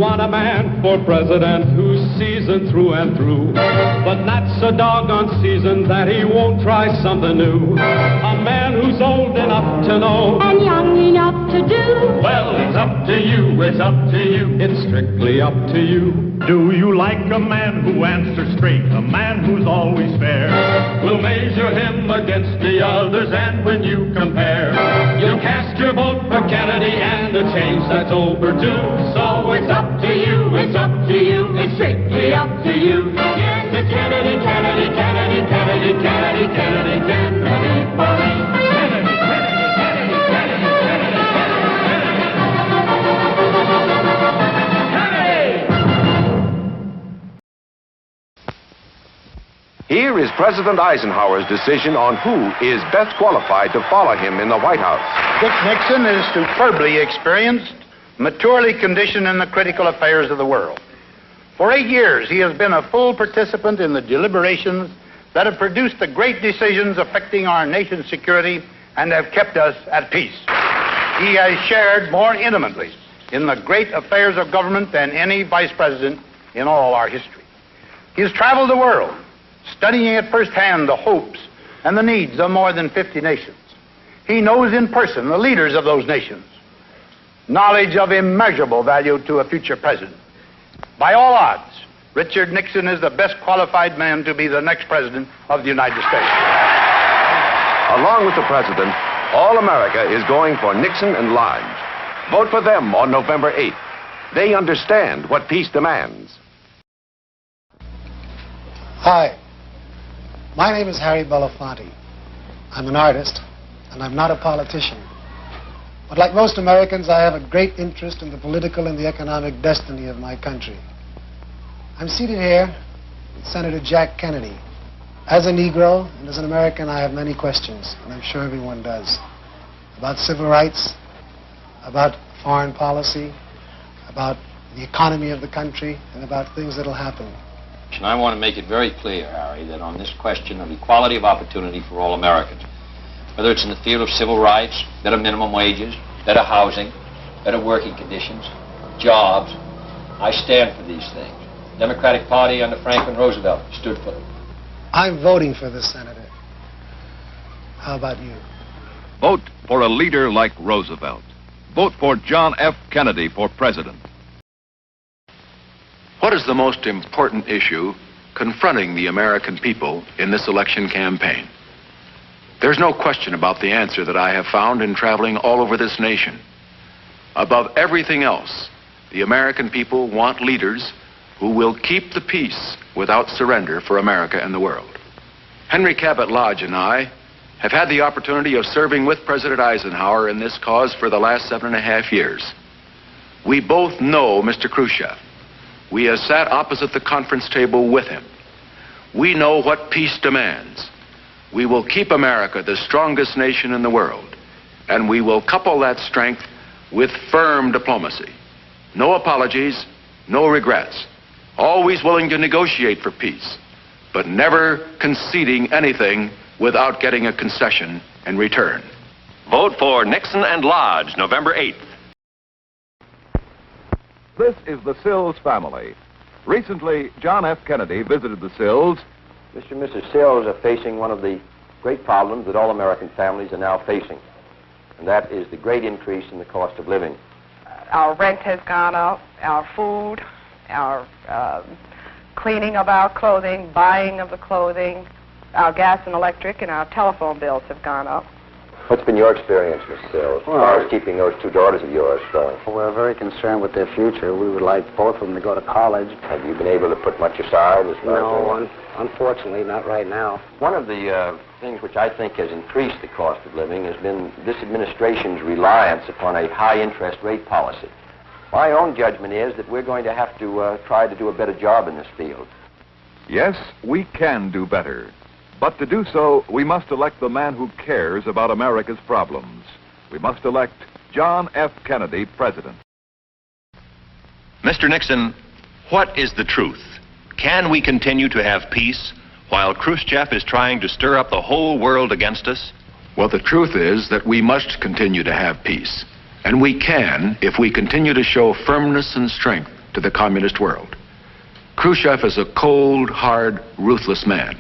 want a man for president who's seasoned through and through, but not so doggone seasoned that he won't try something new. A man who's old enough to know and young enough to do. Well, it's up to you, it's up to you. It's strictly up to you. Do you like a man who answers straight, a man who's always fair? We'll measure him against the others, and when you compare, you'll cast your vote for Kennedy and a change that's overdue. So it's up to you, it's up to you, it's strictly up to you. Yes, it's Kennedy, Kennedy, Kennedy, Kennedy, Kennedy, Kennedy, Kennedy for me. Kennedy, Kennedy, Kennedy, Kennedy, Kennedy, Here is President Eisenhower's decision on who is best qualified to follow him in the White House. Dick Nixon is superbly experienced, maturely conditioned in the critical affairs of the world. For 8 years, he has been a full participant in the deliberations that have produced the great decisions affecting our nation's security and have kept us at peace. He has shared more intimately in the great affairs of government than any vice president in all our history. He has traveled the world, studying at firsthand the hopes and the needs of more than 50 nations. He knows in person the leaders of those nations, knowledge of immeasurable value to a future president. By all odds, Richard Nixon is the best qualified man to be the next president of the United States. Along with the president, all America is going for Nixon and Lodge. Vote for them on November 8th. They understand what peace demands. Hi, my name is Harry Bellefonte. I'm an artist, and I'm not a politician. But like most Americans, I have a great interest in the political and the economic destiny of my country. I'm seated here with Senator Jack Kennedy. As a Negro and as an American, I have many questions, and I'm sure everyone does, about civil rights, about foreign policy, about the economy of the country, and about things that'll happen. And I want to make it very clear, Harry, that on this question of equality of opportunity for all Americans, whether it's in the field of civil rights, better minimum wages, better housing, better working conditions, jobs, I stand for these things. The Democratic Party under Franklin Roosevelt stood for them. I'm voting for this, Senator. How about you? Vote for a leader like Roosevelt. Vote for John F. Kennedy for president. What is the most important issue confronting the American people in this election campaign? There's no question about the answer that I have found in traveling all over this nation. Above everything else, the American people want leaders who will keep the peace without surrender for America and the world. Henry Cabot Lodge and I have had the opportunity of serving with President Eisenhower in this cause for the last 7.5 years. We both know Mr. Khruschev. We have sat opposite the conference table with him. We know what peace demands. We will keep America the strongest nation in the world, and we will couple that strength with firm diplomacy. No apologies, no regrets. Always willing to negotiate for peace, but never conceding anything without getting a concession in return. Vote for Nixon and Lodge, November 8th. This is the Sills family. Recently, John F. Kennedy visited the Sills. Mr. and Mrs. Sills are facing one of the great problems that all American families are now facing, and that is the great increase in the cost of living. Our rent has gone up, our food, our cleaning of our clothing, buying of the clothing, our gas and electric and our telephone bills have gone up. What's been your experience, Mrs. Sills, as far as keeping those two daughters of yours going? We're very concerned with their future. We would like both of them to go to college. Have you been able to put much aside? No, unfortunately, not right now. One of the things which I think has increased the cost of living has been this administration's reliance upon a high interest rate policy. My own judgment is that we're going to have to try to do a better job in this field. Yes, we can do better. But to do so, we must elect the man who cares about America's problems. We must elect John F. Kennedy president. Mr. Nixon, what is the truth? Can we continue to have peace while Khruschev is trying to stir up the whole world against us? Well, the truth is that we must continue to have peace. And we can if we continue to show firmness and strength to the communist world. Khruschev is a cold, hard, ruthless man.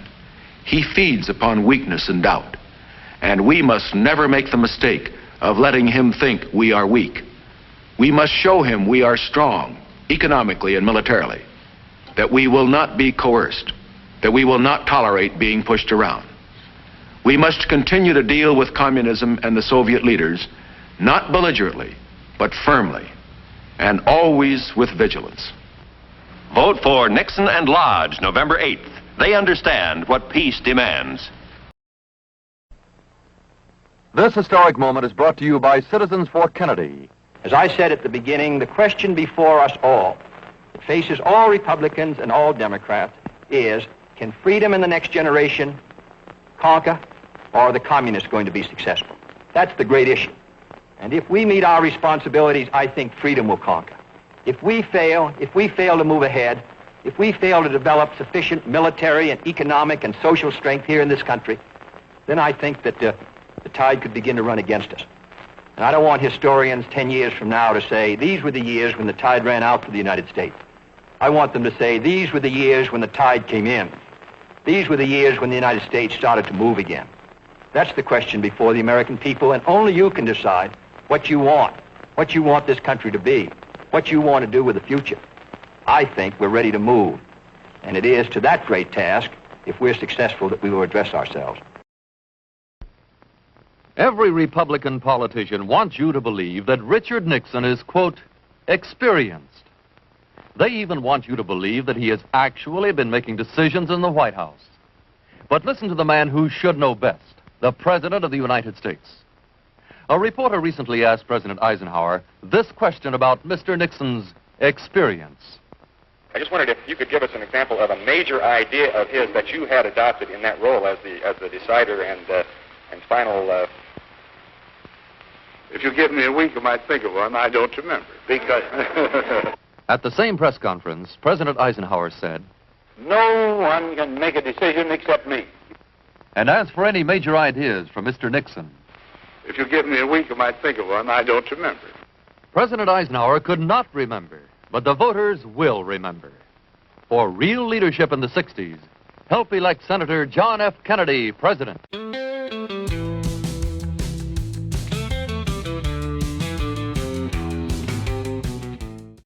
He feeds upon weakness and doubt, and we must never make the mistake of letting him think we are weak. We must show him we are strong, economically and militarily, that we will not be coerced, that we will not tolerate being pushed around. We must continue to deal with communism and the Soviet leaders, not belligerently, but firmly, and always with vigilance. Vote for Nixon and Lodge, November 8th. They understand what peace demands. This historic moment is brought to you by Citizens for Kennedy. As I said at the beginning, the question before us all, that faces all Republicans and all Democrats, is, can freedom in the next generation conquer, or are the communists going to be successful? That's the great issue. And if we meet our responsibilities, I think freedom will conquer. If we fail to move ahead, if we fail to develop sufficient military and economic and social strength here in this country, then I think that the tide could begin to run against us. And I don't want historians 10 years from now to say, these were the years when the tide ran out for the United States. I want them to say, these were the years when the tide came in. These were the years when the United States started to move again. That's the question before the American people, and only you can decide what you want this country to be, what you want to do with the future. I think we're ready to move, and it is to that great task, if we're successful, that we will address ourselves. Every Republican politician wants you to believe that Richard Nixon is, quote, experienced. They even want you to believe that he has actually been making decisions in the White House. But listen to the man who should know best, the President of the United States. A reporter recently asked President Eisenhower this question about Mr. Nixon's experience. I just wondered if you could give us an example of a major idea of his that you had adopted in that role as the decider and final. If you give me a week, I might think of one. I don't remember. Because At the same press conference, President Eisenhower said, no one can make a decision except me. and as for any major ideas from Mr. Nixon, If you give me a week, I might think of one. I don't remember. President Eisenhower could not remember, but the voters will remember. For real leadership in the 60s, help elect Senator John F. Kennedy president.